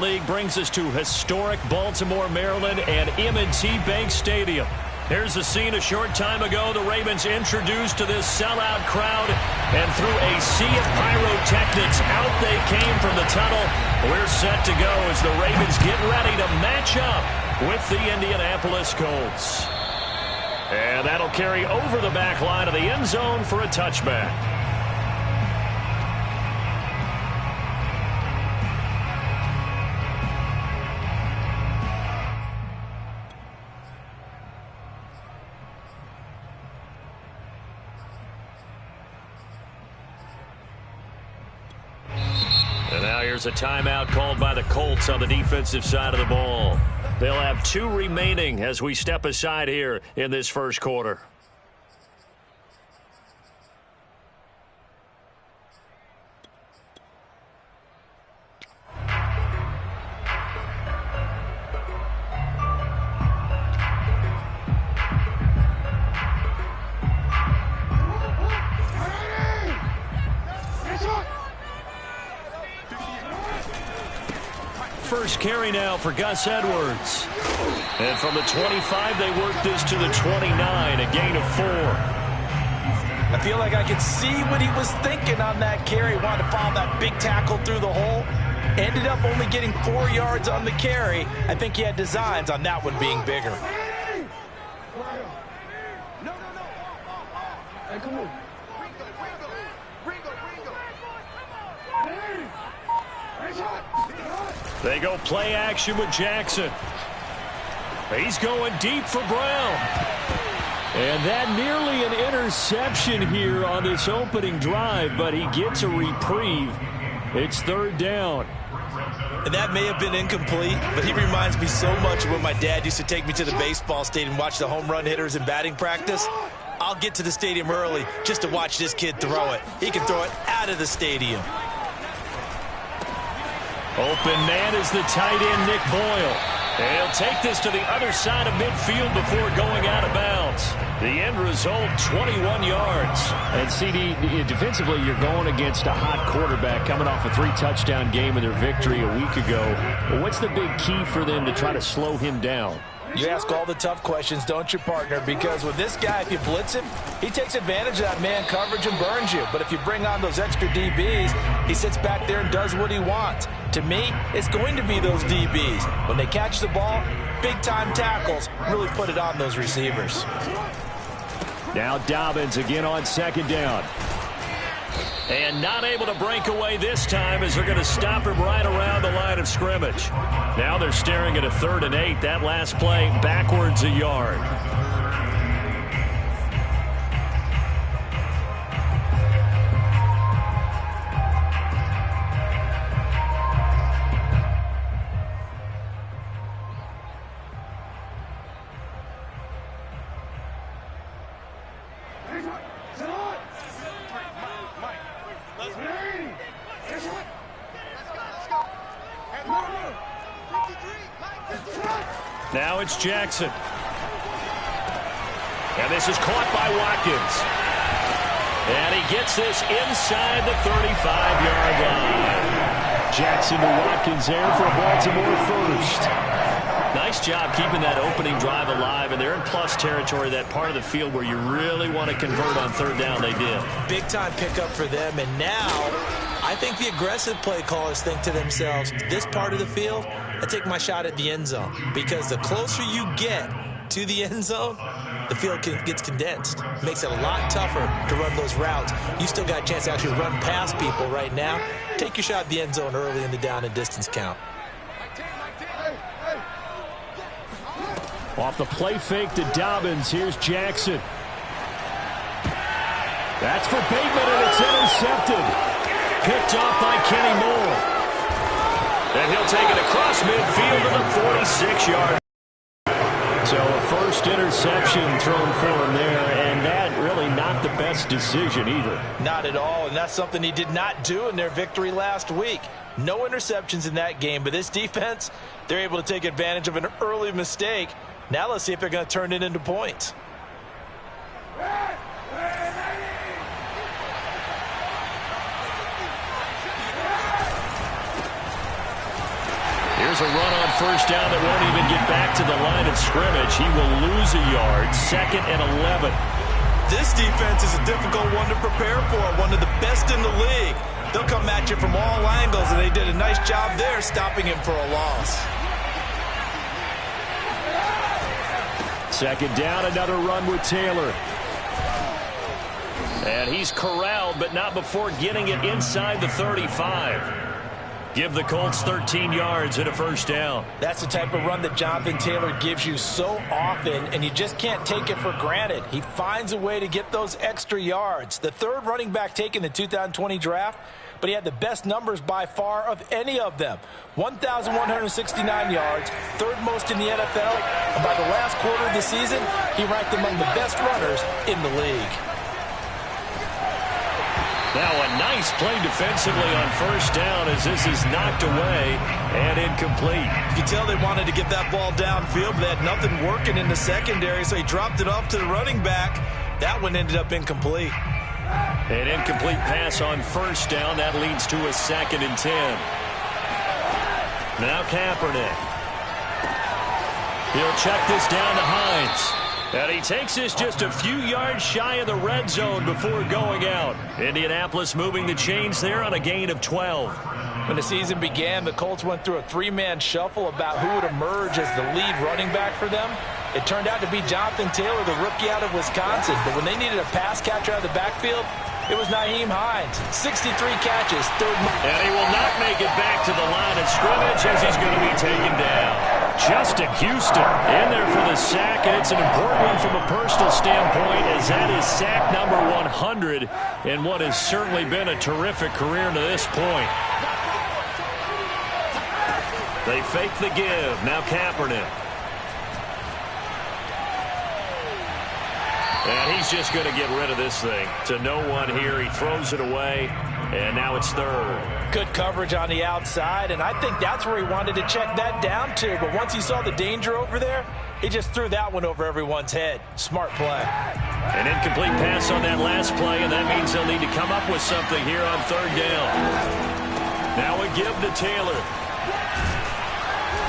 League brings us to historic Baltimore, Maryland and M&T Bank Stadium. Here's the scene a short time ago. The Ravens introduced to this sellout crowd, and through a sea of pyrotechnics, out they came from the tunnel. We're set to go as the Ravens get ready to match up with the Indianapolis Colts. And that'll carry over the back line of the end zone for a touchback. Here's a timeout called by the Colts on the defensive side of the ball. They'll have 2 remaining as we step aside here in this first quarter. First carry now for Gus Edwards. And from the 25, they work this to the 29, a gain of 4. I feel like I could see what he was thinking on that carry. Wanted to follow that big tackle through the hole. Ended up only getting 4 yards on the carry. I think he had designs on that one being bigger. Hey, come on. They go play action with Jackson. He's going deep for Brown. And that nearly an interception here on this opening drive, but he gets a reprieve. It's 3rd down. And that may have been incomplete, but he reminds me so much of when my dad used to take me to the baseball stadium and watch the home run hitters in batting practice. I'll get to the stadium early just to watch this kid throw it. He can throw it out of the stadium. Open man is the tight end, Nick Boyle. And he'll take this to the other side of midfield before going out of bounds. The end result, 21 yards. And CD, defensively, you're going against a hot quarterback coming off a 3-touchdown game in their victory a week ago. Well, what's the big key for them to try to slow him down? You ask all the tough questions, don't you, partner? Because with this guy, if you blitz him, he takes advantage of that man coverage and burns you. But if you bring on those extra DBs, he sits back there and does what he wants. To me, it's going to be those DBs. When they catch the ball, big-time tackles really put it on those receivers. Now Dobbins again on 2nd down. And not able to break away this time as they're going to stop him right around the line of scrimmage. Now they're staring at a 3rd and 8. That last play backwards a yard. Now it's Jackson. And this is caught by Watkins. And he gets this inside the 35-yard line. Jackson to Watkins there for a Baltimore first. Nice job keeping that opening drive alive, and they're in plus territory, that part of the field where you really want to convert on 3rd down. They did. Big-time pickup for them, and now I think the aggressive play callers think to themselves, this part of the field, I take my shot at the end zone, because the closer you get to the end zone, the field gets condensed. It makes it a lot tougher to run those routes. You still got a chance to actually run past people right now. Take your shot at the end zone early in the down and distance count. Off the play fake to Dobbins, here's Jackson. That's for Bateman, and it's intercepted. Picked off by Kenny Moore. And he'll take it across midfield to the 46-yard. So a first interception thrown for him there, and that really not the best decision either. Not at all, and that's something he did not do in their victory last week. No interceptions in that game, but this defense, they're able to take advantage of an early mistake. Now let's see if they're going to turn it into points. Here's a run on first down that won't even get back to the line of scrimmage. He will lose a yard, 2nd and 11. This defense is a difficult one to prepare for, one of the best in the league. They'll come at you from all angles, and they did a nice job there stopping him for a loss. 2nd down, another run with Taylor. And he's corralled, but not before getting it inside the 35. Give the Colts 13 yards and a first down. That's the type of run that Jonathan Taylor gives you so often, and you just can't take it for granted. He finds a way to get those extra yards. The 3rd running back taken in the 2020 draft, but he had the best numbers by far of any of them. 1,169 yards, 3rd most in the NFL, and by the last quarter of the season, he ranked among the best runners in the league. Now a nice play defensively on first down as this is knocked away and incomplete. You can tell they wanted to get that ball downfield, but they had nothing working in the secondary, so he dropped it off to the running back. That one ended up incomplete. An incomplete pass on first down. That leads to a 2nd and 10. Now Kaepernick. He'll check this down to Hines. And he takes this just a few yards shy of the red zone before going out. Indianapolis moving the chains there on a gain of 12. When the season began, the Colts went through a 3-man shuffle about who would emerge as the lead running back for them. It turned out to be Jonathan Taylor, the rookie out of Wisconsin. But when they needed a pass catcher out of the backfield, it was Nyheim Hines. 63 catches, 3rd. And he will not make it back to the line of scrimmage as he's going to be taken down. Justin Houston in there for the sack, and it's an important one from a personal standpoint as that is sack number 100 in what has certainly been a terrific career to this point. They fake the give. Now Kaepernick. And he's just going to get rid of this thing. To no one here. He throws it away, and now it's 3rd. Good coverage on the outside, and I think that's where he wanted to check that down to. But once he saw the danger over there, he just threw that one over everyone's head. Smart play. An incomplete pass on that last play, and that means they'll need to come up with something here on 3rd down. Now a give to Taylor.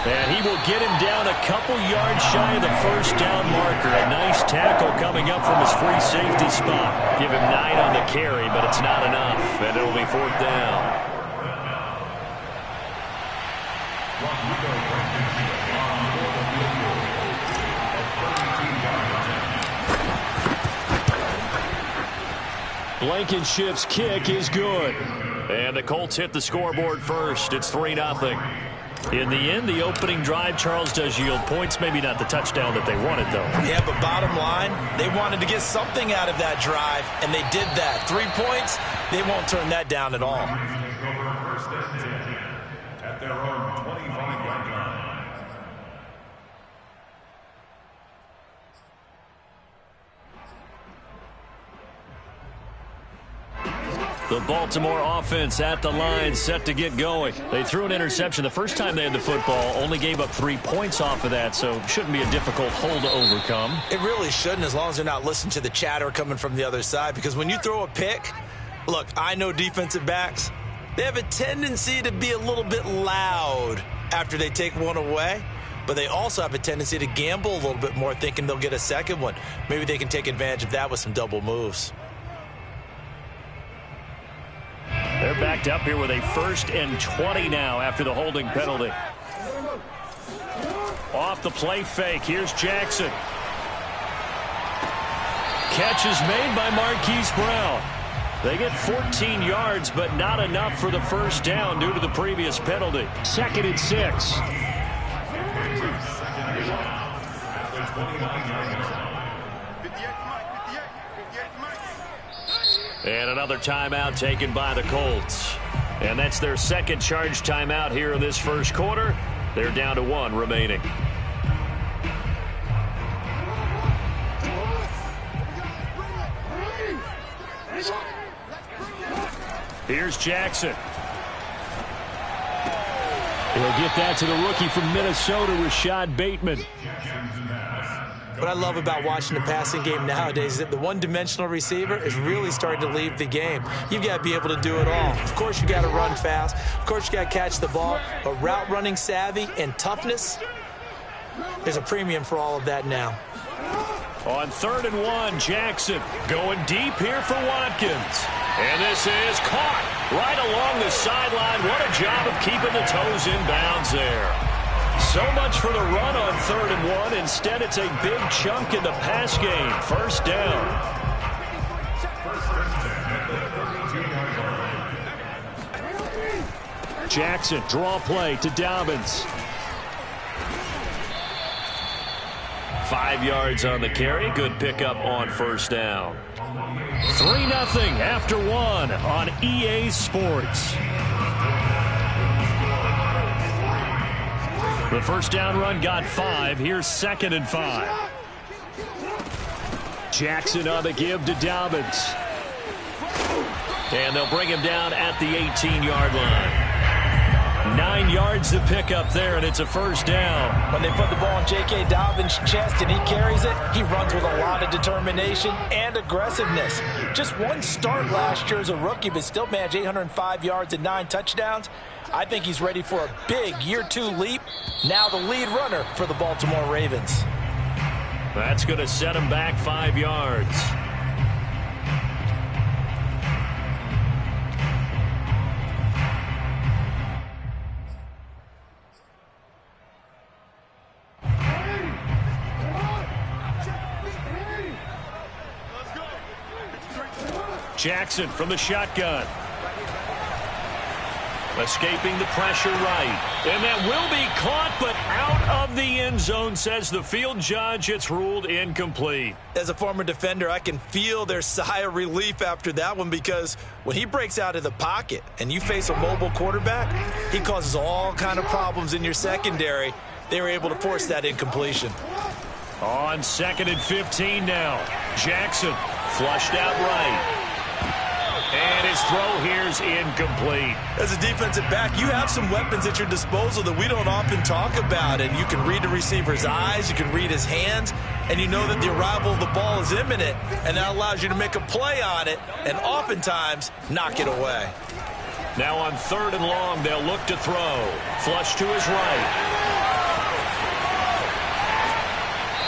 And he will get him down a couple yards shy of the first down marker. A nice tackle coming up from his free safety spot. Give him 9 on the carry, but it's not enough. And it'll be 4th down. Blankenship's kick is good. And the Colts hit the scoreboard first. It's 3-0. In the end, the opening drive, Charles, does yield points. Maybe not the touchdown that they wanted, though. Yeah, but bottom line, they wanted to get something out of that drive, and they did that. 3 points, they won't turn that down at all. At their own 25-yard line. The Baltimore offense at the line, set to get going. They threw an interception the first time they had the football, only gave up 3 points off of that, so shouldn't be a difficult hole to overcome. It really shouldn't, as long as they're not listening to the chatter coming from the other side, because when you throw a pick, look, I know defensive backs, they have a tendency to be a little bit loud after they take one away, but they also have a tendency to gamble a little bit more, thinking they'll get a second one. Maybe they can take advantage of that with some double moves. They're backed up here with a 1st and 20 now after the holding penalty. Off the play fake. Here's Jackson. Catch is made by Marquise Brown. They get 14 yards, but not enough for the first down due to the previous penalty. 2nd and 6. And another timeout taken by the Colts. And that's their second charge timeout here in this first quarter. They're down to 1 remaining. Here's Jackson. He'll get that to the rookie from Minnesota, Rashad Bateman. What I love about watching the passing game nowadays is that the one-dimensional receiver is really starting to leave the game. You've got to be able to do it all. Of course, you got to run fast. Of course, you got to catch the ball. But route running savvy and toughness, there's a premium for all of that now. On 3rd and 1, Jackson going deep here for Watkins. And this is caught right along the sideline. What a job of keeping the toes in bounds there. So much for the run on 3rd and 1. Instead, it's a big chunk in the pass game. First down. Jackson, draw play to Dobbins. 5 yards on the carry. Good pickup on first down. 3-0 after 1 on EA Sports. The first down run got 5. Here's 2nd and 5. Jackson on the give to Dobbins. And they'll bring him down at the 18-yard line. 9 yards to pick up there, and it's a first down. When they put the ball in J.K. Dobbins' chest and he carries it, he runs with a lot of determination and aggressiveness. Just one start last year as a rookie, but still managed 805 yards and 9 touchdowns. I think he's ready for a big year 2 leap. Now the lead runner for the Baltimore Ravens. That's going to set him back 5 yards. Jackson from the shotgun. Escaping the pressure right. And that will be caught, but out of the end zone, says the field judge. It's ruled incomplete. As a former defender, I can feel their sigh of relief after that one, because when he breaks out of the pocket and you face a mobile quarterback, he causes all kind of problems in your secondary. They were able to force that incompletion. On 2nd and 15 now. Jackson flushed out right. And his throw here is incomplete. As a defensive back, you have some weapons at your disposal that we don't often talk about. And you can read the receiver's eyes, you can read his hands, and you know that the arrival of the ball is imminent. And that allows you to make a play on it and oftentimes knock it away. Now on 3rd and long, they'll look to throw. Flush to his right.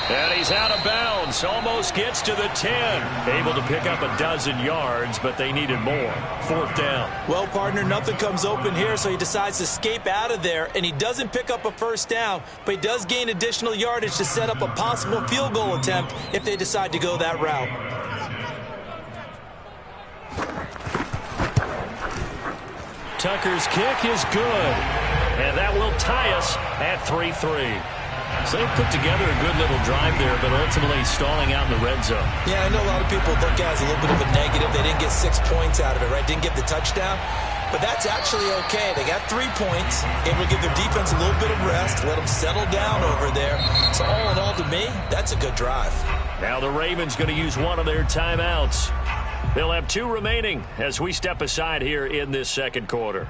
And he's out of bounds. Almost gets to the 10. Able to pick up a dozen yards, but they needed more. 4th down. Well, partner, nothing comes open here, so he decides to escape out of there, and he doesn't pick up a first down, but he does gain additional yardage to set up a possible field goal attempt if they decide to go that route. Tucker's kick is good, and that will tie us at 3-3. So they put together a good little drive there, but ultimately stalling out in the red zone. Yeah, I know a lot of people look at it as a little bit of a negative. They didn't get 6 points out of it, right? Didn't get the touchdown. But that's actually okay. They got 3 points. Able to give their defense a little bit of rest, let them settle down over there. So all in all, to me, that's a good drive. Now the Ravens going to use one of their timeouts. They'll have 2 remaining as we step aside here in this second quarter.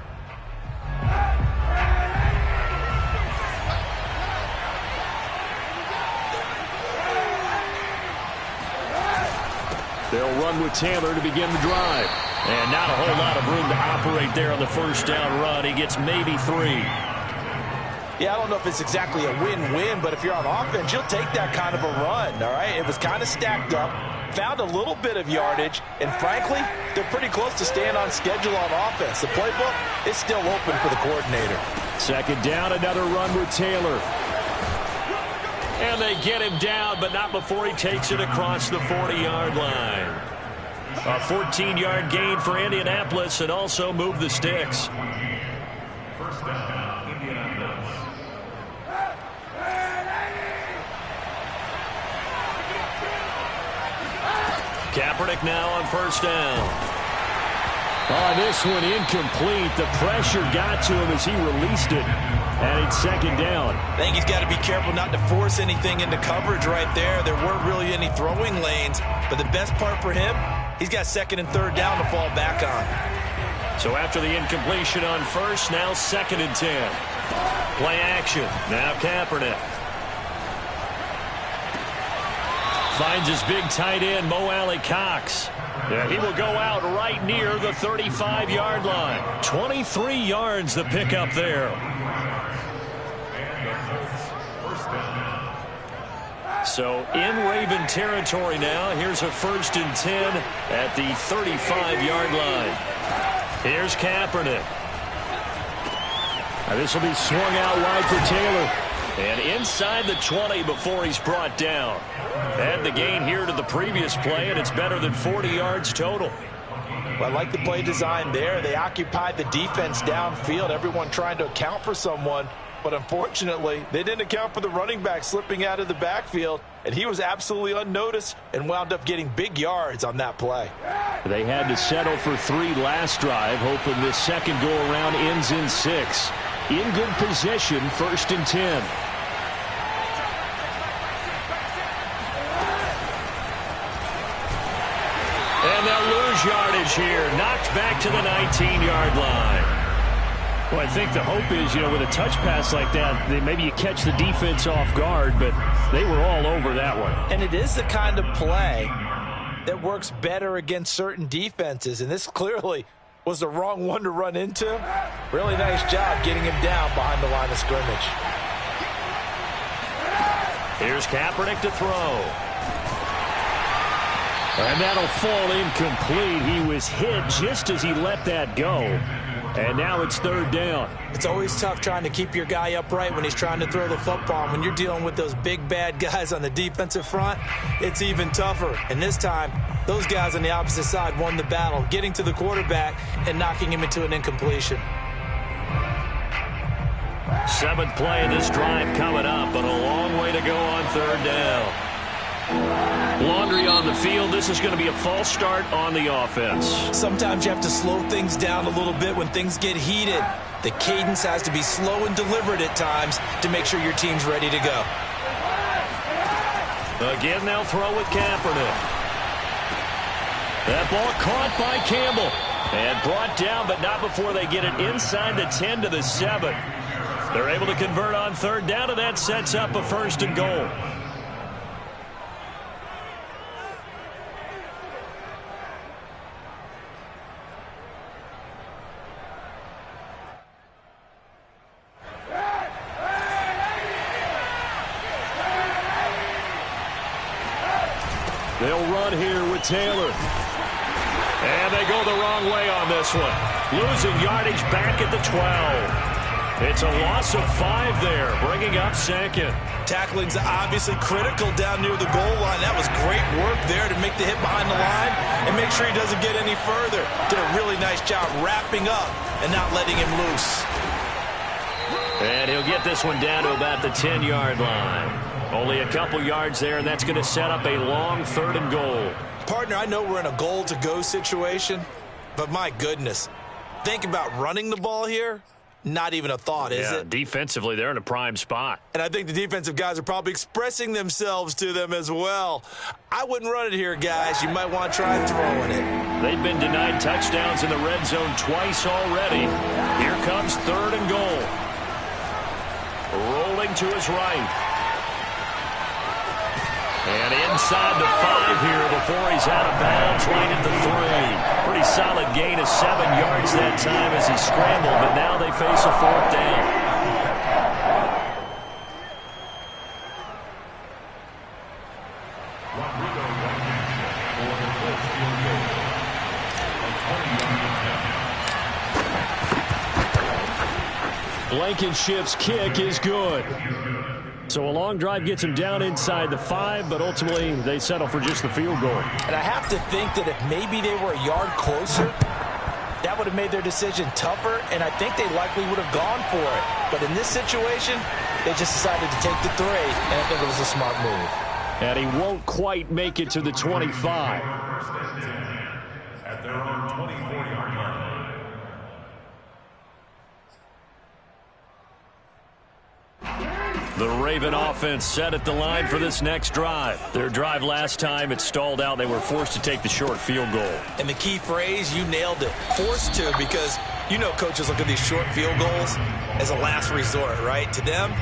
They'll run with Taylor to begin the drive. And not a whole lot of room to operate there on the first down run. He gets maybe 3. Yeah, I don't know if it's exactly a win-win, but if you're on offense, you'll take that kind of a run, all right? It was kind of stacked up, found a little bit of yardage, and frankly, they're pretty close to staying on schedule on offense. The playbook is still open for the coordinator. 2nd down, another run with Taylor. And they get him down, but not before he takes it across the 40-yard line. A 14-yard gain for Indianapolis, and also move the sticks. First down, Indianapolis. Kaepernick now on first down. Oh, this one incomplete. The pressure got to him as he released it. And it's 2nd down. I think he's got to be careful not to force anything into coverage right there. There weren't really any throwing lanes. But the best part for him, he's got 2nd and 3rd down to fall back on. So after the incompletion on first, now 2nd and 10. Play action. Now Kaepernick. Finds his big tight end, Mo Alley Cox. Yeah, he will go out right near the 35-yard line. 23 yards the pickup there. So in Raven territory now. Here's a 1st and 10 at the 35-yard line. Here's Kaepernick. Now this will be swung out wide for Taylor. And inside the 20 before he's brought down. Add the gain here to the previous play, and it's better than 40 yards total. Well, I like the play design there. They occupied the defense downfield, everyone trying to account for someone. But unfortunately, they didn't account for the running back slipping out of the backfield, and he was absolutely unnoticed and wound up getting big yards on that play. They had to settle for 3 last drive, hoping this second go-around ends in 6. In good position, 1st and 10. And they'll lose yardage here. Knocked back to the 19-yard line. Well, I think the hope is, with a touch pass like that, maybe you catch the defense off guard, but they were all over that one. And it is the kind of play that works better against certain defenses, and this clearly was the wrong one to run into. Really nice job getting him down behind the line of scrimmage. Here's Kaepernick to throw. And that'll fall incomplete. He was hit just as he let that go. And now it's 3rd down. It's always tough trying to keep your guy upright when he's trying to throw the football. And when you're dealing with those big, bad guys on the defensive front, it's even tougher. And this time, those guys on the opposite side won the battle, getting to the quarterback and knocking him into an incompletion. 7th play of this drive coming up, but a long way to go on 3rd down. Laundry on the field. This is going to be a false start on the offense. Sometimes you have to slow things down a little bit when things get heated. The cadence has to be slow and deliberate at times to make sure your team's ready to go. Again, they'll throw with Kaepernick. That ball caught by Campbell and brought down, but not before they get it inside the 10 to the 7. They're able to convert on 3rd down, and that sets up a 1st and goal. They'll run here with Taylor. And they go the wrong way on this one. Losing yardage back at the 12. It's a loss of 5 there, bringing up 2nd. Tackling's obviously critical down near the goal line. That was great work there to make the hit behind the line and make sure he doesn't get any further. Did a really nice job wrapping up and not letting him loose. And he'll get this one down to about the 10-yard line. Only a couple yards there, and that's going to set up a long 3rd and goal. Partner, I know we're in a goal-to-go situation, but my goodness, think about running the ball here. Not even a thought, is it? Defensively, they're in a prime spot. And I think the defensive guys are probably expressing themselves to them as well. I wouldn't run it here, guys. You might want to try throwing it. They've been denied touchdowns in the red zone twice already. Here comes 3rd and goal. Rolling to his right. And inside the 5 here before he's out of bounds, right at the 3. Pretty solid gain of 7 yards that time as he scrambled, but now they face a 4th down. Blankenship's kick is good. So a long drive gets him down inside the 5, but ultimately they settle for just the field goal. And I have to think that if maybe they were a yard closer, that would have made their decision tougher, and I think they likely would have gone for it. But in this situation, they just decided to take the 3, and I think it was a smart move. And he won't quite make it to the 25. At their own 24-yard line. The Raven offense set at the line for this next drive. Their drive last time, it stalled out. They were forced to take the short field goal. And the key phrase, you nailed it. Forced to, because you know coaches look at these short field goals as a last resort, right? To them,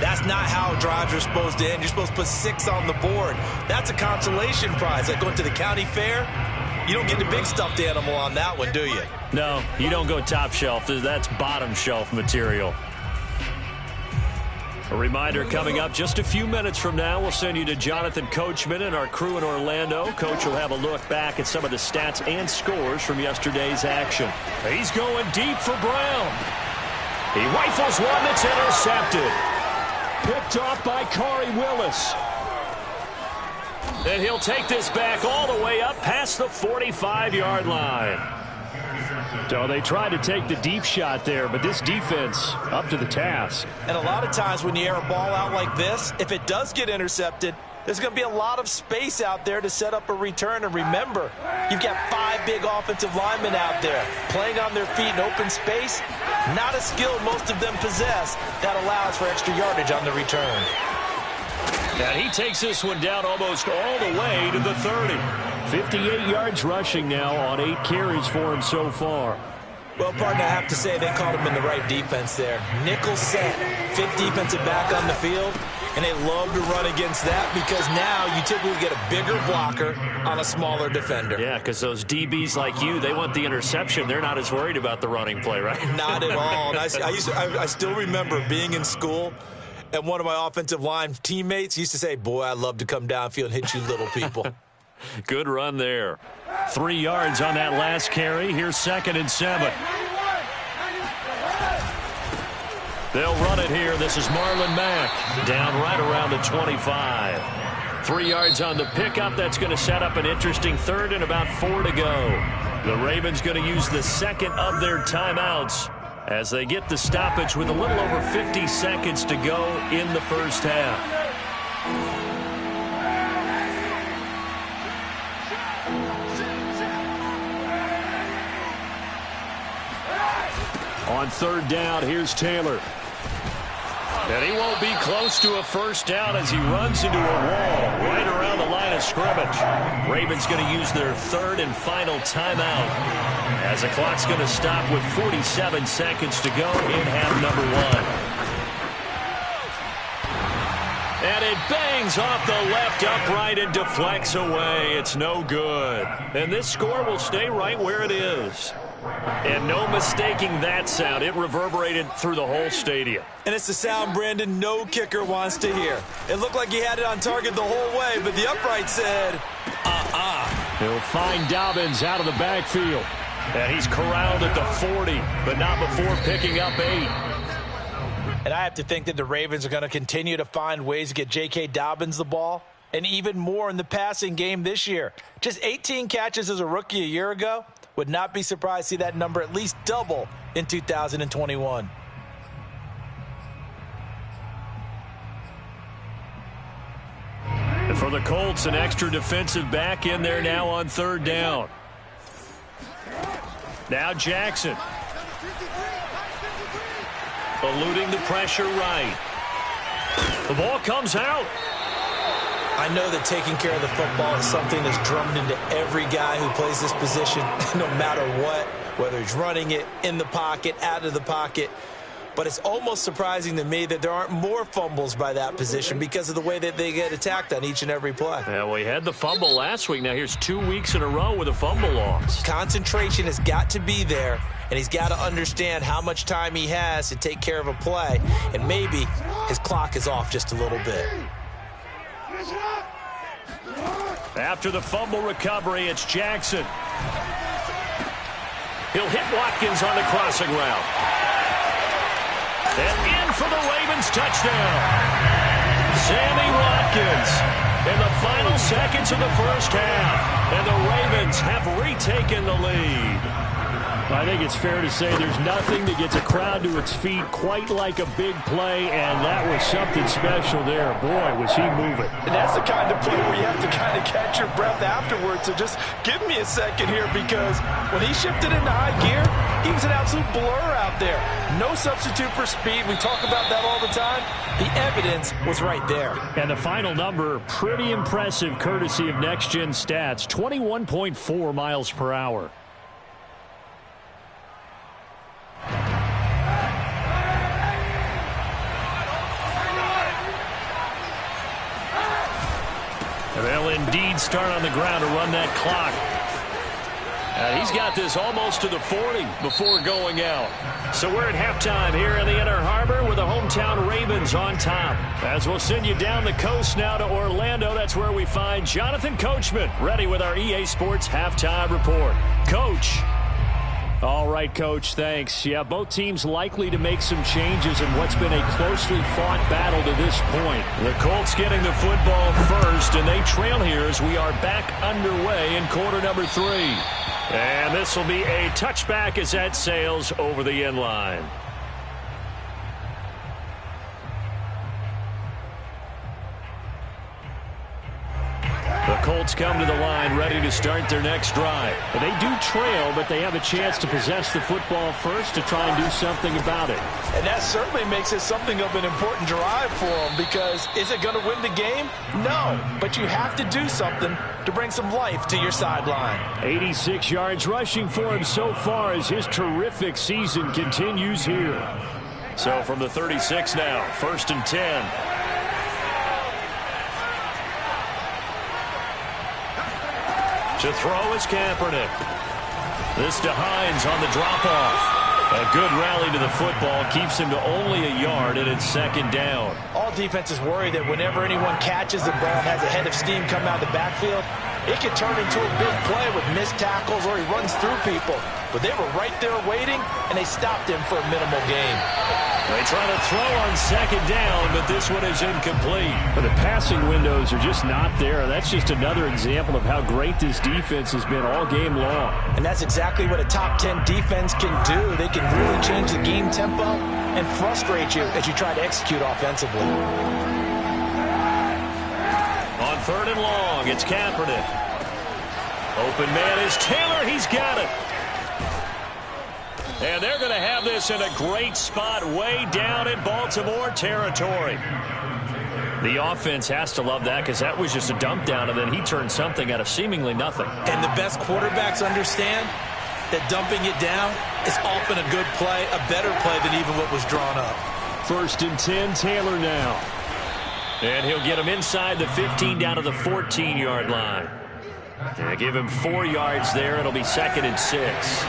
That's not how drives are supposed to end. You're supposed to put 6 on the board. That's a consolation prize. Like going to the county fair, you don't get the big stuffed animal on that one, do you? No, you don't go top shelf. That's bottom shelf material. A reminder coming up just a few minutes from now. We'll send you to Jonathan Coachman and our crew in Orlando. Coach will have a look back at some of the stats and scores from yesterday's action. He's going deep for Brown. He rifles one that's intercepted. Picked off by Corey Willis. And he'll take this back all the way up past the 45-yard line. So they tried to take the deep shot there, but this defense up to the task. And a lot of times when you air a ball out like this, if it does get intercepted, there's going to be a lot of space out there to set up a return. And remember, you've got 5 big offensive linemen out there playing on their feet in open space. Not a skill most of them possess that allows for extra yardage on the return. And he takes this one down almost all the way to the 30. 58 yards rushing now on 8 carries for him so far. Well, partner, I have to say they caught him in the right defense there. Nickel set, 5th defensive back on the field, and they love to run against that because now you typically get a bigger blocker on a smaller defender. Yeah, because those DBs like you, they want the interception. They're not as worried about the running play, right? Not at all. And I still remember being in school, and one of my offensive line teammates used to say, boy, I'd love to come downfield and hit you little people. Good run there. 3 yards on that last carry. Here's 2nd and 7. They'll run it here. This is Marlon Mack down right around the 25. 3 yards on the pickup. That's going to set up an interesting 3rd and about 4 to go. The Ravens going to use the 2nd of their timeouts as they get the stoppage with a little over 50 seconds to go in the first half. On 3rd down, here's Taylor. And he won't be close to a first down as he runs into a wall right around the line of scrimmage. Ravens going to use their 3rd and final timeout as the clock's going to stop with 47 seconds to go in half number 1. And it bangs off the left upright and deflects away. It's no good. And this score will stay right where it is. And no mistaking that sound. It reverberated through the whole stadium. And it's the sound, Brandon, no kicker wants to hear. It looked like he had it on target the whole way, but the upright said, He'll find Dobbins out of the backfield. And he's corralled at the 40, but not before picking up 8. And I have to think that the Ravens are going to continue to find ways to get J.K. Dobbins the ball, and even more in the passing game this year. Just 18 catches as a rookie a year ago. Would not be surprised to see that number at least double in 2021. And for the Colts, an extra defensive back in there now on 3rd down. Now Jackson. Eluding the pressure right. The ball comes out. I know that taking care of the football is something that's drummed into every guy who plays this position, no matter what, whether he's running it, in the pocket, out of the pocket. But it's almost surprising to me that there aren't more fumbles by that position because of the way that they get attacked on each and every play. Yeah, we had the fumble last week. Now here's 2 weeks in a row with a fumble loss. Concentration has got to be there, and he's got to understand how much time he has to take care of a play, and maybe his clock is off just a little bit. After the fumble recovery, it's Jackson. He'll hit Watkins on the crossing route. And in for the Ravens touchdown. Sammy Watkins in the final seconds of the first half. And the Ravens have retaken the lead. I think it's fair to say there's nothing that gets a crowd to its feet quite like a big play, and that was something special there. Boy, was he moving. And that's the kind of play where you have to kind of catch your breath afterwards. So just give me a second here, because when he shifted into high gear, he was an absolute blur out there. No substitute for speed. We talk about that all the time. The evidence was right there. And the final number, pretty impressive, courtesy of Next Gen Stats, 21.4 miles per hour. And they'll indeed start on the ground to run that clock. He's got this almost to the 40 before going out. So we're at halftime here in the Inner Harbor with the hometown Ravens on top. As we'll send you down the coast now to Orlando, that's where we find Jonathan Coachman ready with our EA Sports Halftime Report. Coach. All right, Coach, thanks. Yeah, both teams likely to make some changes in what's been a closely fought battle to this point. The Colts getting the football first, and they trail here as we are back underway in quarter number 3. And this will be a touchback as that sails over the end line. The Colts come to the line ready to start their next drive. They do trail, but they have a chance to possess the football first to try and do something about it. And that certainly makes it something of an important drive for them, because is it going to win the game? No, but you have to do something to bring some life to your sideline. 86 yards rushing for him so far as his terrific season continues here. So from the 36 now, 1st and 10. To throw is Kaepernick. This to Hines on the drop-off. A good rally to the football keeps him to only a yard, and it's 2nd down. All defenses worry that whenever anyone catches the ball and has a head of steam come out of the backfield, it could turn into a big play with missed tackles or he runs through people. But they were right there waiting, and they stopped him for a minimal gain. They try to throw on 2nd down, but this one is incomplete. But the passing windows are just not there. That's just another example of how great this defense has been all game long. And that's exactly what a top 10 defense can do. They can really change the game tempo and frustrate you as you try to execute offensively. On 3rd and long, it's Kaepernick. Open man is Taylor. He's got it. And they're going to have this in a great spot way down in Baltimore territory. The offense has to love that, because that was just a dump down, and then he turned something out of seemingly nothing. And the best quarterbacks understand that dumping it down is often a good play, a better play than even what was drawn up. 1st and 10, Taylor now. And he'll get him inside the 15 down to the 14-yard line. And give him 4 yards there. It'll be 2nd and 6.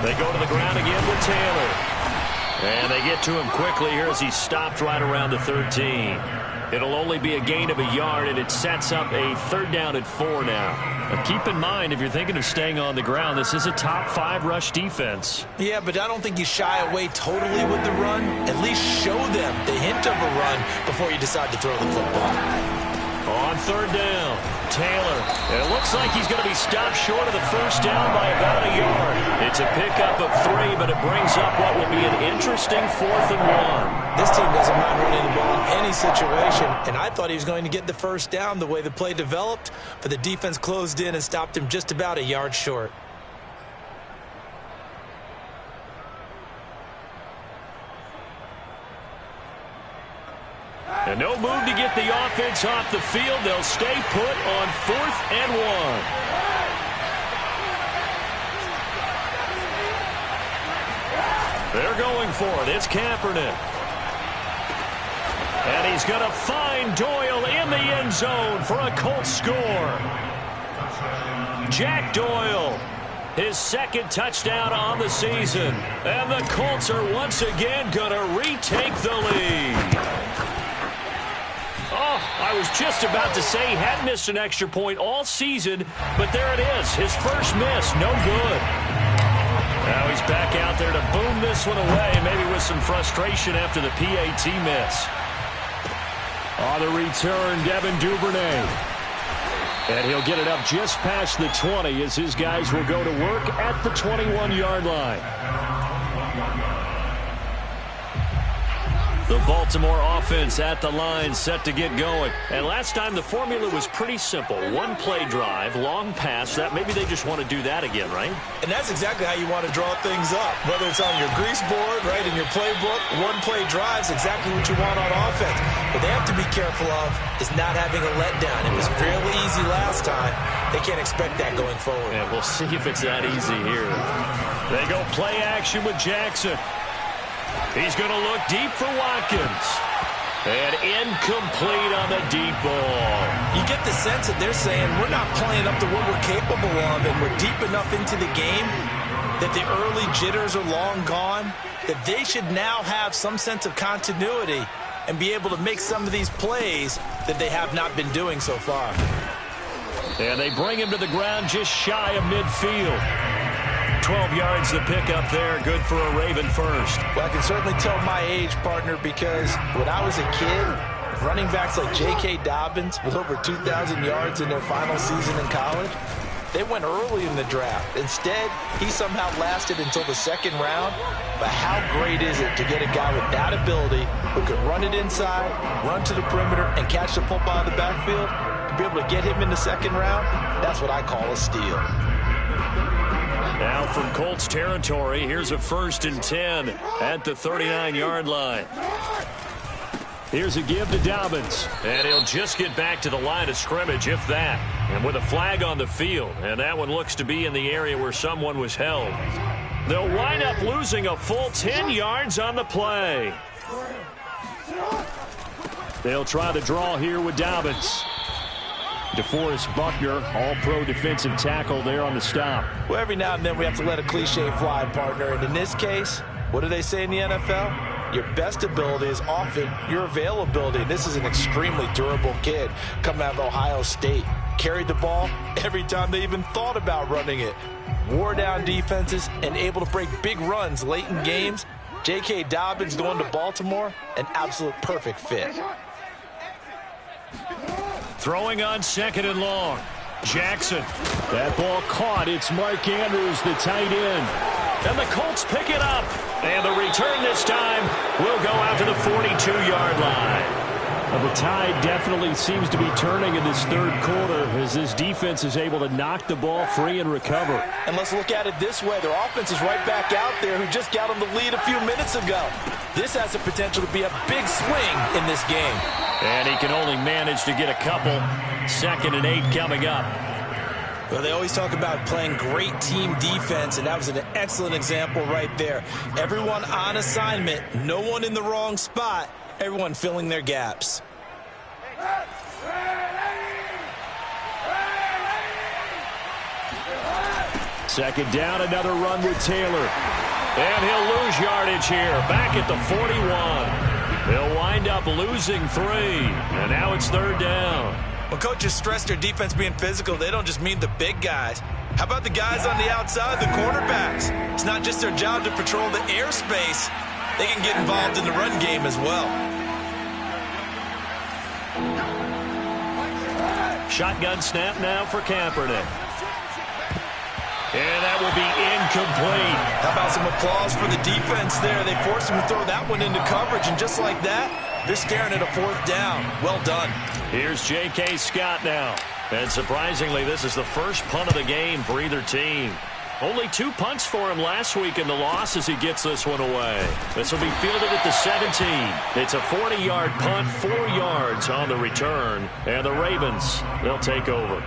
They go to the ground again with Taylor. And they get to him quickly here as he stopped right around the 13. It'll only be a gain of a yard, and it sets up a 3rd down and 4 now. But keep in mind, if you're thinking of staying on the ground, this is a top 5 rush defense. Yeah, but I don't think you shy away totally with the run. At least show them the hint of a run before you decide to throw the football. On 3rd down, Taylor. It looks like he's going to be stopped short of the 1st down by about a yard. It's a pickup of 3, but it brings up what will be an interesting 4th and 1. This team doesn't mind running the ball in any situation, and I thought he was going to get the 1st down the way the play developed, but the defense closed in and stopped him just about a yard short. And no move to get the offense off the field. They'll stay put on 4th and 1. They're going for it. It's Kaepernick. And he's going to find Doyle in the end zone for a Colts score. Jack Doyle, his 2nd touchdown on the season. And the Colts are once again going to retake the lead. Oh, I was just about to say he hadn't missed an extra point all season, but there it is. His first miss, no good. Now he's back out there to boom this one away, maybe with some frustration after the PAT miss. On the return, Devin Duvernay. And he'll get it up just past the 20 as his guys will go to work at the 21-yard line. The Baltimore offense at the line, set to get going. And last time the formula was pretty simple. 1-play drive, long pass. That maybe they just want to do that again, right? And that's exactly how you want to draw things up. Whether it's on your grease board, right, in your playbook, 1-play drive is exactly what you want on offense. What they have to be careful of is not having a letdown. It was really easy last time. They can't expect that going forward. And we'll see if it's that easy here. They go play action with Jackson. He's going to look deep for Watkins. And incomplete on the deep ball. You get the sense that they're saying we're not playing up to what we're capable of, and we're deep enough into the game that the early jitters are long gone, that they should now have some sense of continuity and be able to make some of these plays that they have not been doing so far. And they bring him to the ground just shy of midfield. 12 yards to pick up there. Good for a Raven first. Well, I can certainly tell my age, partner, because when I was a kid, running backs like J.K. Dobbins with over 2,000 yards in their final season in college, they went early in the draft. Instead, he somehow lasted until the second round. But how great is it to get a guy with that ability who can run it inside, run to the perimeter, and catch the football in the backfield? To be able to get him in the second round, that's what I call a steal. Now from Colts territory, here's a 1st and 10 at the 39-yard line. Here's a give to Dobbins. And he'll just get back to the line of scrimmage, if that. And with a flag on the field. And that one looks to be in the area where someone was held. They'll wind up losing a full 10 yards on the play. They'll try the draw here with Dobbins. DeForest Buckner, all-pro defensive tackle there on the stop. Well, every now and then we have to let a cliche fly, partner. And in this case, what do they say in the NFL? Your best ability is often your availability. And this is an extremely durable kid coming out of Ohio State. Carried the ball every time they even thought about running it. Wore down defenses and able to break big runs late in games. J.K. Dobbins going to Baltimore, an absolute perfect fit. Throwing on 2nd and long. Jackson. That ball caught. It's Mark Andrews, the tight end. And the Colts pick it up. And the return this time will go out to the 42-yard line. Well, the tide definitely seems to be turning in this third quarter as this defense is able to knock the ball free and recover. And let's look at it this way. Their offense is right back out there who just got them the lead a few minutes ago. This has the potential to be a big swing in this game. And he can only manage to get a couple. 2nd and 8 coming up. Well, they always talk about playing great team defense, and that was an excellent example right there. Everyone on assignment, no one in the wrong spot, everyone filling their gaps. Second down, another run with Taylor. And he'll lose yardage here, back at the 41. They'll wind up losing 3, and now it's 3rd down. When coaches stress their defense being physical, they don't just mean the big guys. How about the guys on the outside, the quarterbacks? It's not just their job to patrol the airspace. They can get involved in the run game as well. Shotgun snap now for Kaepernick. And that will be incomplete. How about some applause for the defense there? They forced him to throw that one into coverage, and just like that, they're staring at a 4th down. Well done. Here's J.K. Scott now. And surprisingly, this is the first punt of the game for either team. Only 2 punts for him last week in the loss as he gets this one away. This will be fielded at the 17. It's a 40-yard punt, 4 yards on the return. And the Ravens, they'll take over.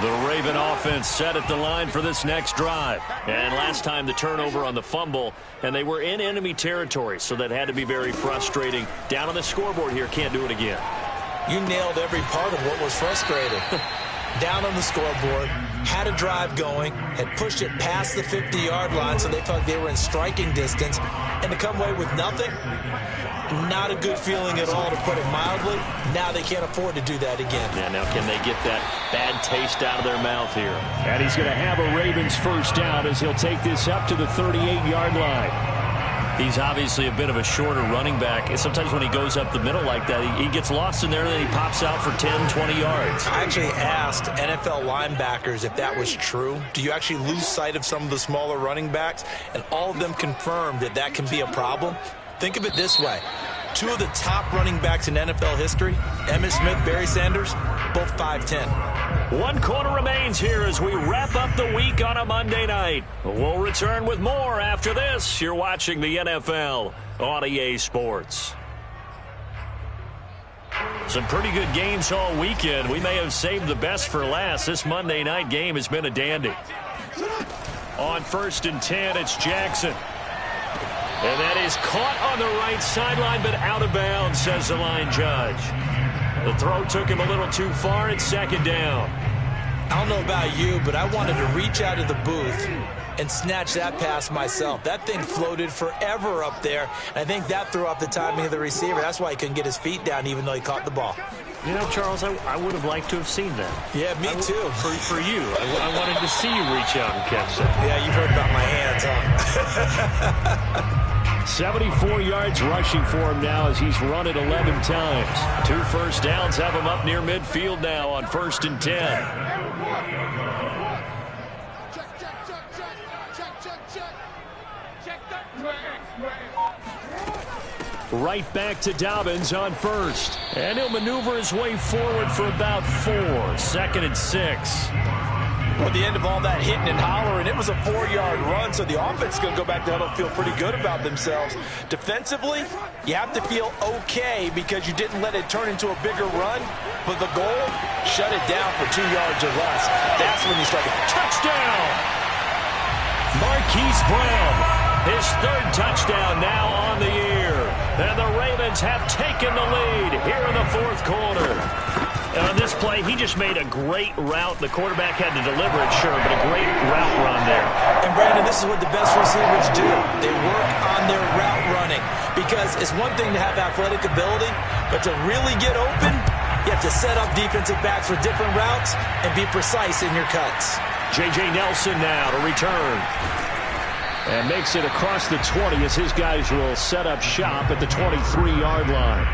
The Raven offense set at the line for this next drive. And last time the turnover on the fumble, and they were in enemy territory, so that had to be very frustrating. Down on the scoreboard here, can't do it again. You nailed every part of what was frustrating. Down on the scoreboard, had a drive going, had pushed it past the 50-yard line so they felt like they were in striking distance, and to come away with nothing, not a good feeling at all, to put it mildly. Now they can't afford to do that again. Yeah, now can they get that bad taste out of their mouth here? And he's going to have a Ravens first down as he'll take this up to the 38-yard line. He's obviously a bit of a shorter running back. And sometimes when he goes up the middle like that, he gets lost in there and then he pops out for 10, 20 yards. I actually asked NFL linebackers if that was true. Do you actually lose sight of some of the smaller running backs? And all of them confirmed that that can be a problem. Think of it this way. 2 of the top running backs in NFL history, Emmitt Smith, Barry Sanders, both 5'10". 1 quarter remains here as we wrap up the week on a Monday night. We'll return with more after this. You're watching the NFL on EA Sports. Some pretty good games all weekend. We may have saved the best for last. This Monday night game has been a dandy. On 1st and 10, it's Jackson. And that is caught on the right sideline, but out of bounds, says the line judge. The throw took him a little too far. It's second down. I don't know about you, but I wanted to reach out of the booth and snatch that pass myself. That thing floated forever up there. I think that threw off the timing of the receiver. That's why he couldn't get his feet down even though he caught the ball. You know, Charles, I would have liked to have seen that. Yeah, me too. For you. I wanted to see you reach out and catch that. Yeah, you've heard about my hands, huh? 74 yards rushing for him now as he's run it 11 times. 2 first downs have him up near midfield now on 1st and 10. Right back to Dobbins on 1st. And he'll maneuver his way forward for about 4. 2nd and 6. Well, at the end of all that hitting and hollering, it was a 4-yard run, so the offense is going to go back to huddle, feel pretty good about themselves. Defensively, you have to feel okay because you didn't let it turn into a bigger run, but the goal, shut it down for 2 yards or less. That's when you start to touchdown. Marquise Brown, his 3rd touchdown now on the year. And the Ravens have taken the lead here in the 4th quarter. And on this play, he just made a great route. The quarterback had to deliver it, sure, but a great route run there. And, Brandon, this is what the best receivers do. They work on their route running because it's one thing to have athletic ability, but to really get open, you have to set up defensive backs for different routes and be precise in your cuts. J.J. Nelson now to return. And makes it across the 20 as his guys will set up shop at the 23-yard line.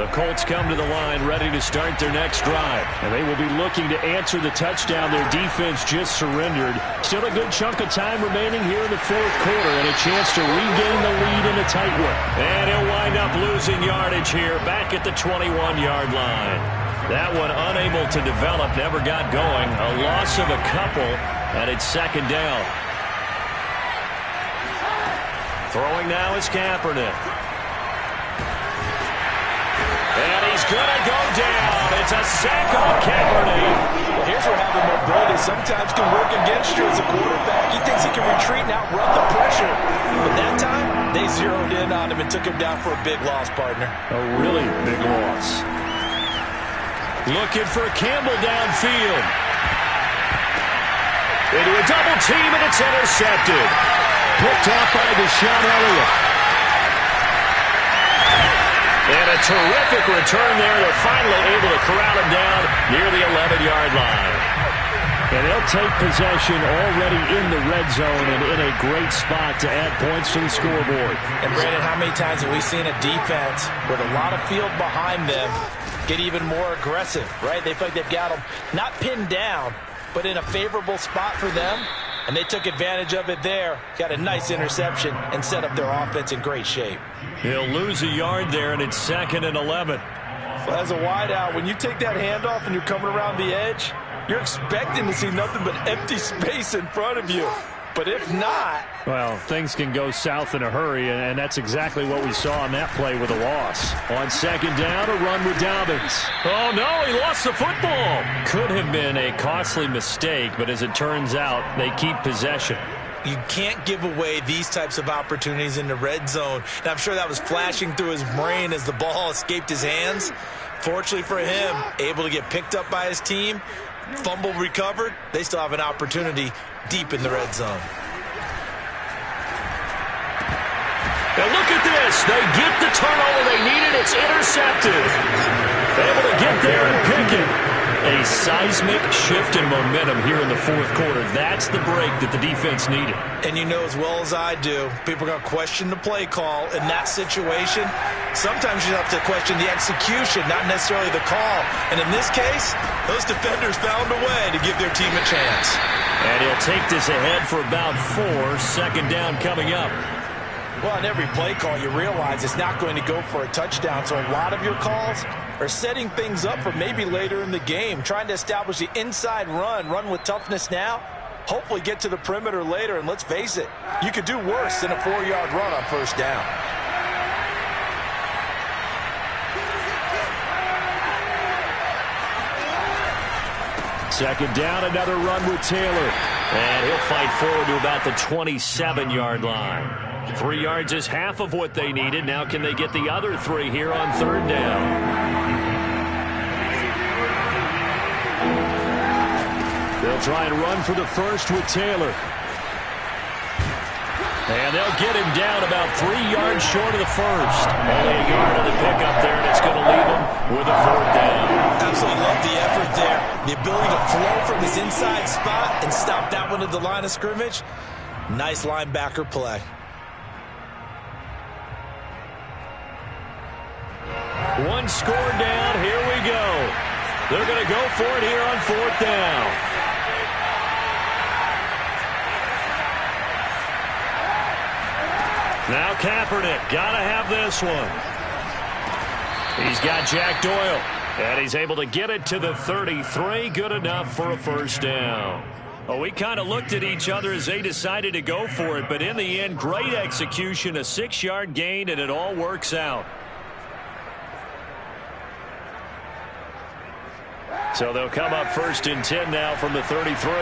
The Colts come to the line ready to start their next drive. And they will be looking to answer the touchdown their defense just surrendered. Still a good chunk of time remaining here in the 4th quarter and a chance to regain the lead in a tight one. And he'll wind up losing yardage here back at the 21-yard line. That one unable to develop, never got going. A loss of a couple, and it's 2nd down. Throwing now is Kaepernick. And he's going to go down. It's a sack on Kaepernick. Well, here's where having mobility sometimes can work against you as a quarterback. He thinks he can retreat and outrun the pressure. But that time, they zeroed in on him and took him down for a big loss, partner. A really big loss. Looking for Campbell downfield. Into a double team, and it's intercepted. Picked off by Deshaun Elliott. And a terrific return there. They're finally able to corral him down near the 11-yard line. And they'll take possession already in the red zone and in a great spot to add points to the scoreboard. And, Brandon, how many times have we seen a defense with a lot of field behind them get even more aggressive, right? They feel like they've got them not pinned down, but in a favorable spot for them, and they took advantage of it there, got a nice interception, and set up their offense in great shape. He'll lose a yard there, and it's 2nd and 11. Well, as a wideout, when you take that handoff and you're coming around the edge, you're expecting to see nothing but empty space in front of you. But if not... Well, things can go south in a hurry, and that's exactly what we saw on that play with a loss. On 2nd down, a run with Dobbins. Oh, no, he lost the football. Could have been a costly mistake, but as it turns out, they keep possession. You can't give away these types of opportunities in the red zone. And I'm sure that was flashing through his brain as the ball escaped his hands. Fortunately for him, able to get picked up by his team, fumble recovered. They still have an opportunity deep in the red zone. Now look at this. They get the turnover they needed. It's intercepted. Able to get there and pick it. A seismic shift in momentum here in the 4th quarter. That's the break that the defense needed. And you know as well as I do, people are going to question the play call in that situation. Sometimes you have to question the execution, not necessarily the call. And in this case, those defenders found a way to give their team a chance. And he'll take this ahead for about 4. 2nd down coming up. Well, on every play call, you realize it's not going to go for a touchdown. So a lot of your calls are setting things up for maybe later in the game, trying to establish the inside run with toughness now, hopefully get to the perimeter later. And let's face it, you could do worse than a 4-yard run on 1st down. Second down, another run with Taylor. And he'll fight forward to about the 27-yard line. 3 yards is half of what they needed. Now can they get the other 3 here on third down? They'll try and run for the first with Taylor. And they'll get him down about 3 yards short of the first. Only a yard on the pickup there, and it's going to leave him with a fourth down. Absolutely love the effort there. The ability to flow from his inside spot and stop that one at the line of scrimmage. Nice linebacker play. One score down. Here we go. They're going to go for it here on fourth down. Now Kaepernick, got to have this one. He's got Jack Doyle, and he's able to get it to the 33. Good enough for a first down. Well, we kind of looked at each other as they decided to go for it, but in the end, great execution, a 6-yard gain, and it all works out. So they'll come up first and 10 now from the 33.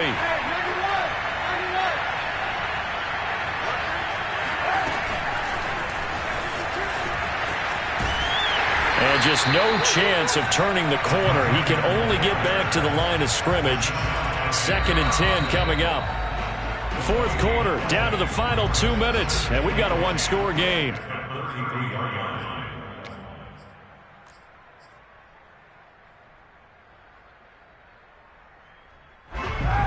And just no chance of turning the corner. He can only get back to the line of scrimmage. 2nd and 10 coming up. Fourth quarter, down to the final 2 minutes, and we've got a 1-score game.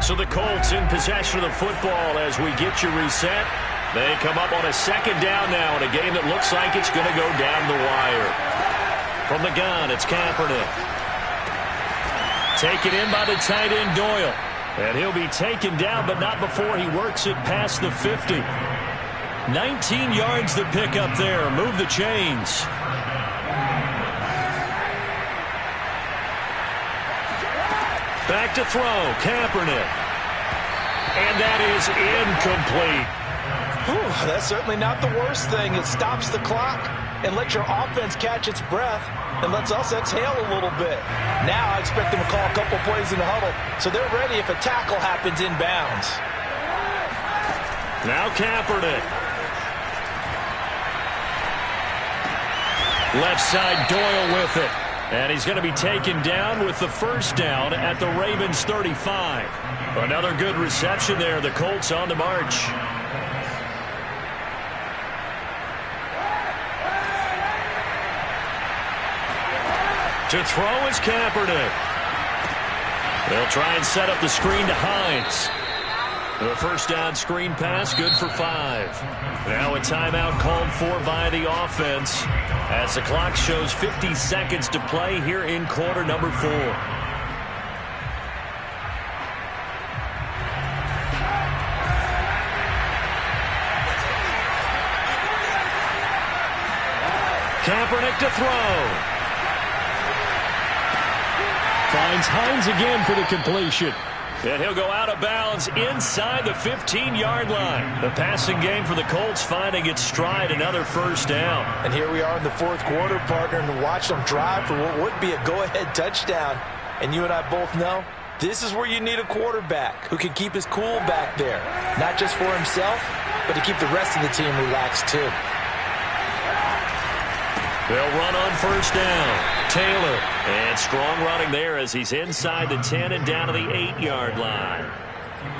So the Colts in possession of the football as we get you reset. They come up on a 2nd down now in a game that looks like it's going to go down the wire. From the gun, it's Kaepernick. Taken in by the tight end, Doyle. And he'll be taken down, but not before he works it past the 50. 19 yards to pick up there. Move the chains. Back to throw, Kaepernick. And that is incomplete. Whew, that's certainly not the worst thing. It stops the clock and lets your offense catch its breath and lets us exhale a little bit. Now I expect them to call a couple plays in the huddle so they're ready if a tackle happens inbounds. Now Kaepernick. Left side, Doyle with it. And he's going to be taken down with the first down at the Ravens 35. Another good reception there. The Colts on the march. To throw is Kaepernick. They'll try and set up the screen to Hines. The first down screen pass, good for 5. Now a timeout called for by the offense as the clock shows 50 seconds to play here in quarter number 4. Kaepernick to throw. Finds Hines again for the completion. And he'll go out of bounds inside the 15-yard line. The passing game for the Colts finding its stride, another first down. And here we are in the fourth quarter, partner, and watch them drive for what would be a go-ahead touchdown. And you and I both know this is where you need a quarterback who can keep his cool back there. Not just for himself, but to keep the rest of the team relaxed too. They'll run on first down. Taylor. And strong running there as he's inside the 10 and down to the 8-yard line.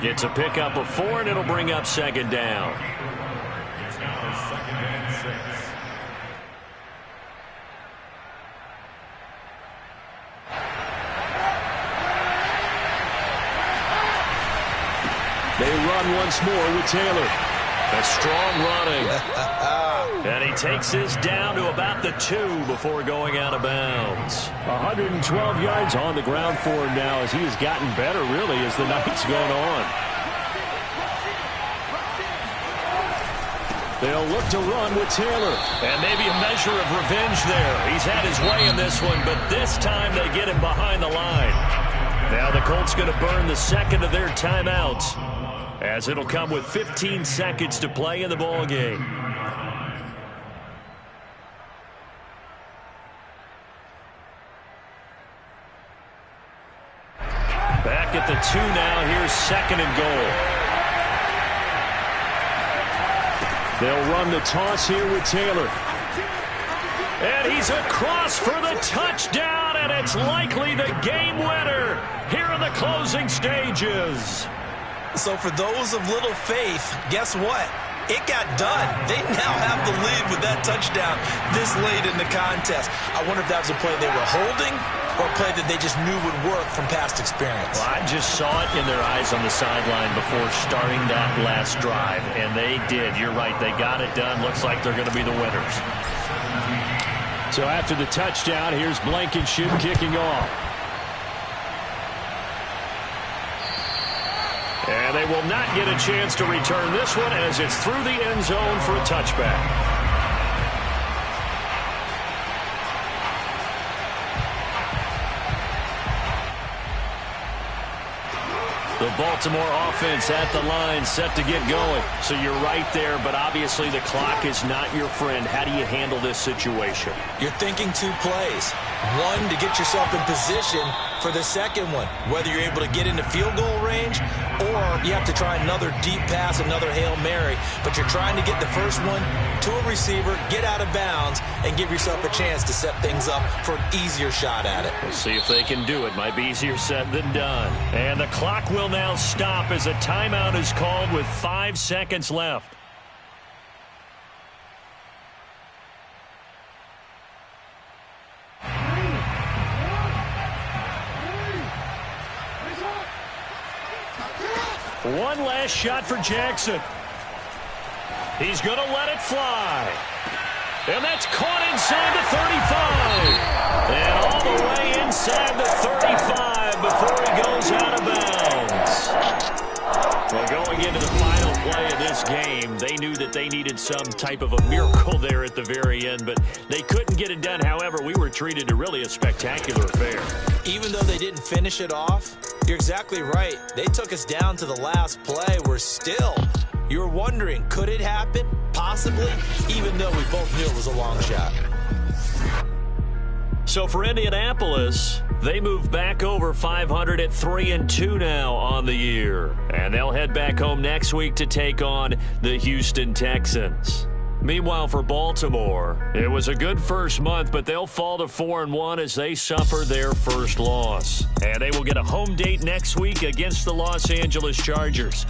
Gets a pickup of 4, and it'll bring up second down. It's now 2nd and 6. They run once more with Taylor. A strong running. And he takes this down to about the 2 before going out of bounds. 112 yards on the ground for him now as he has gotten better, really, as the night's gone on. They'll look to run with Taylor. And maybe a measure of revenge there. He's had his way in this one, but this time they get him behind the line. Now the Colts going to burn the second of their timeouts, as it'll come with 15 seconds to play in the ballgame. Back at the 2 now. Here's second and goal. They'll run the toss here with Taylor. And he's across for the touchdown, and it's likely the game winner here in the closing stages. So for those of little faith, guess what? It got done. They now have the lead with that touchdown this late in the contest. I wonder if that was a play they were holding or a play that they just knew would work from past experience. Well, I just saw it in their eyes on the sideline before starting that last drive, and they did. You're right. They got it done. Looks like they're going to be the winners. So after the touchdown, here's Blankenship kicking off. And they will not get a chance to return this one as it's through the end zone for a touchback. The Baltimore offense at the line, set to get going. So you're right there, but obviously the clock is not your friend. How do you handle this situation? You're thinking two plays. One, to get yourself in position for the second one, whether you're able to get into field goal range or you have to try another deep pass, another Hail Mary. But you're trying to get the first one to a receiver, get out of bounds, and give yourself a chance to set things up for an easier shot at it. We'll see if they can do it. Might be easier said than done. And the clock will now stop as a timeout is called with 5 seconds left. One last shot for Jackson. He's going to let it fly. And that's caught inside the 35. And all the way inside the 35 before he goes out of bounds. Well, going into the final play of this game, they knew that they needed some type of a miracle there at the very end, but they couldn't get it done. However, we were treated to really a spectacular affair. Even though they didn't finish it off, you're exactly right. They took us down to the last play. We're still, you're wondering, could it happen? Possibly, even though we both knew it was a long shot. So for Indianapolis, they move back over 500 at 3-2 now on the year. And they'll head back home next week to take on the Houston Texans. Meanwhile, for Baltimore, it was a good first month, but they'll fall to 4-1 as they suffer their first loss. And they will get a home date next week against the Los Angeles Chargers.